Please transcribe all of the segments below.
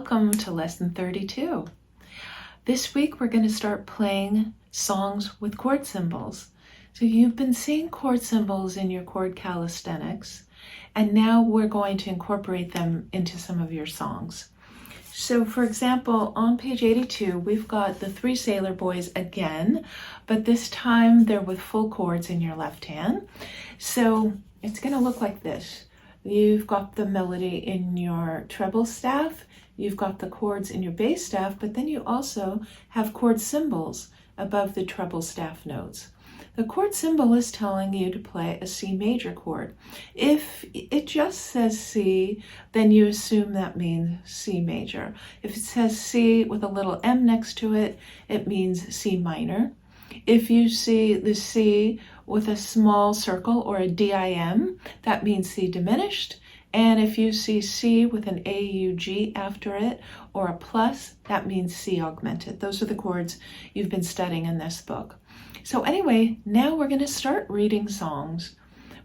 welcome to lesson 32. This week we're going to start playing songs with chord symbols. So you've been seeing chord symbols in your chord calisthenics, and now we're going to incorporate them into some of your songs. So for example, on page 82, we've got the Three Sailor Boys again, but this time they're with full chords in your left hand. So it's going to look like this. You've got the melody in your treble staff, you've got the chords in your bass staff, but then you also have chord symbols above the treble staff notes. The chord symbol is telling you to play a C major chord. If it just says C, then you assume that means C major. If it says C with a little M next to it, it means C minor. If you see the C with a small circle or a DIM, that means C diminished. And if you see C with an AUG after it or a plus, that means C augmented. Those are the chords you've been studying in this book. So anyway, now we're going to start reading songs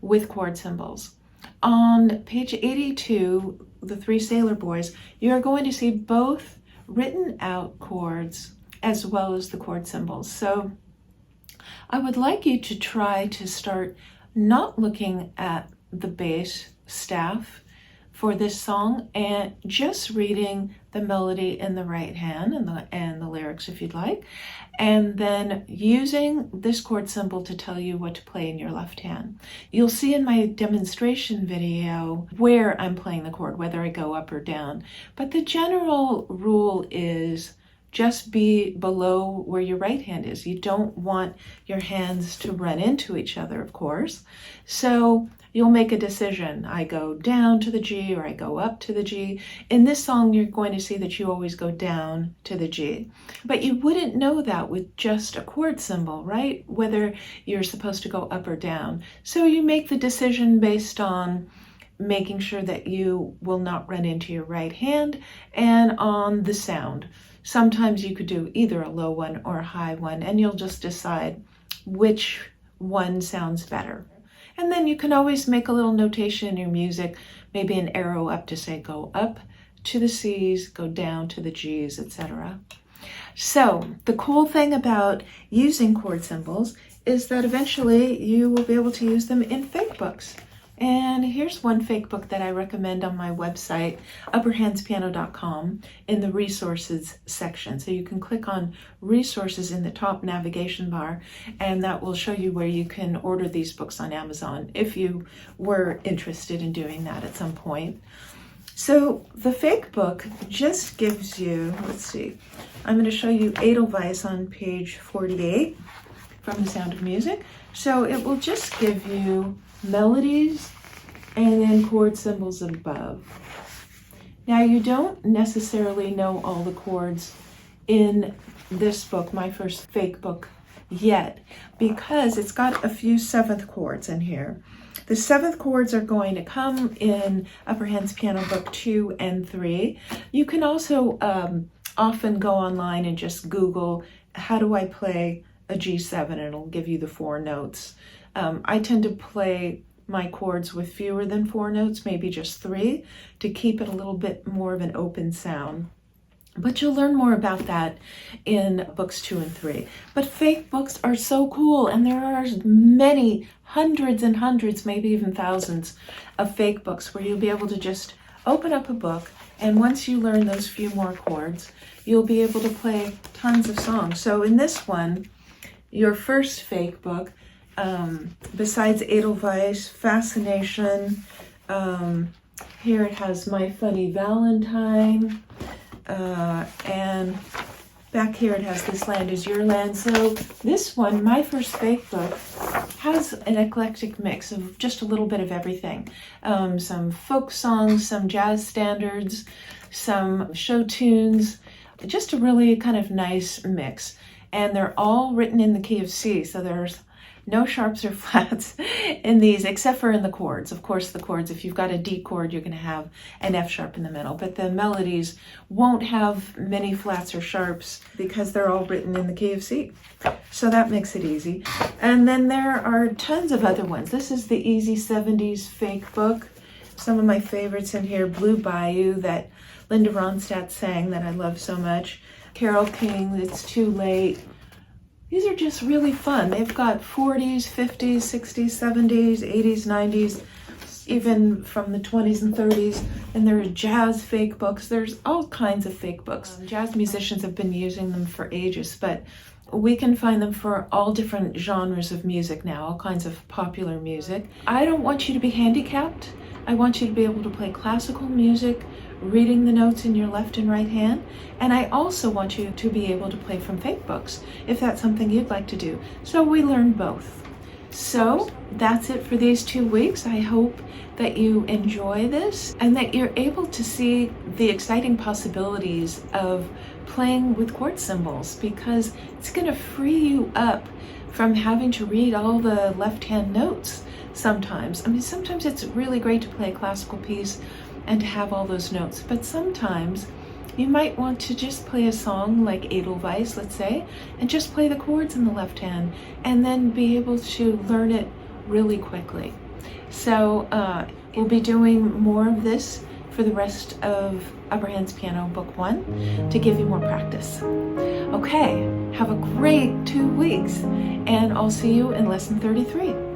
with chord symbols. On page 82, the Three Sailor Boys, you're going to see both written out chords as well as the chord symbols. So I would like you to try to start not looking at the bass staff for this song and just reading the melody in the right hand and the lyrics if you'd like, and then using this chord symbol to tell you what to play in your left hand. You'll see in my demonstration video where I'm playing the chord, whether I go up or down, but the general rule is just be below where your right hand is. You don't want your hands to run into each other, of course. So you'll make a decision. I go down to the G or I go up to the G. In this song, you're going to see that you always go down to the G. But you wouldn't know that with just a chord symbol, right? Whether you're supposed to go up or down. So you make the decision based on making sure that you will not run into your right hand and on the sound. Sometimes you could do either a low one or a high one, and you'll just decide which one sounds better. And then you can always make a little notation in your music, maybe an arrow up to say go up to the C's, go down to the G's, etc. So the cool thing about using chord symbols is that eventually you will be able to use them in fake books. And here's one fake book that I recommend on my website, upperhandspiano.com, in the resources section. So you can click on resources in the top navigation bar, and that will show you where you can order these books on Amazon if you were interested in doing that at some point. So the fake book just gives you, let's see, I'm going to show you Edelweiss on page 48 from The Sound of Music. So it will just give you melodies and then chord symbols above. Now you don't necessarily know all the chords in this book, my first fake book, yet, because it's got a few seventh chords in here. The seventh chords are going to come in Upper Hands Piano Book 2 and 3. You can also often go online and just Google, how do I play a G7, and it'll give you the 4 notes. I tend to play my chords with fewer than 4 notes, maybe just 3, to keep it a little bit more of an open sound. But you'll learn more about that in books 2 and 3. But fake books are so cool, and there are many, hundreds and hundreds, maybe even thousands of fake books where you'll be able to just open up a book, and once you learn those few more chords, you'll be able to play tons of songs. So in this one, your first fake book, besides Edelweiss, Fascination, here it has My Funny Valentine, and back here it has This Land Is Your Land. So this one, my first fake book, has an eclectic mix of just a little bit of everything. Some folk songs, some jazz standards, some show tunes, just a really kind of nice mix. And they're all written in the key of C, so there's no sharps or flats in these, except for in the chords. Of course, the chords, if you've got a D chord, you're going to have an F sharp in the middle, but the melodies won't have many flats or sharps because they're all written in the key of C. So that makes it easy. And then there are tons of other ones. This is the Easy 70s fake book. some of my favorites in here. Blue Bayou, that Linda Ronstadt sang that I love so much. Carole King, It's Too Late. These are just really fun. They've got 40s, 50s, 60s, 70s, 80s, 90s, even from the 20s and 30s. And there are jazz fake books. There's all kinds of fake books. Jazz musicians have been using them for ages, but we can find them for all different genres of music now, all kinds of popular music. I don't want you to be handicapped. I want you to be able to play classical music, reading the notes in your left and right hand. And I also want you to be able to play from fake books, if that's something you'd like to do. So we learn both. So that's it for these 2 weeks. I hope that you enjoy this and that you're able to see the exciting possibilities of playing with chord symbols, because it's going to free you up from having to read all the left-hand notes sometimes. I mean, sometimes it's really great to play a classical piece and to have all those notes, but sometimes you might want to just play a song like Edelweiss, let's say, and just play the chords in the left hand and then be able to learn it really quickly. So we'll be doing more of this for the rest of Upper Hands Piano Book 1 to give you more practice. Okay, have a great 2 weeks, and I'll see you in Lesson 33.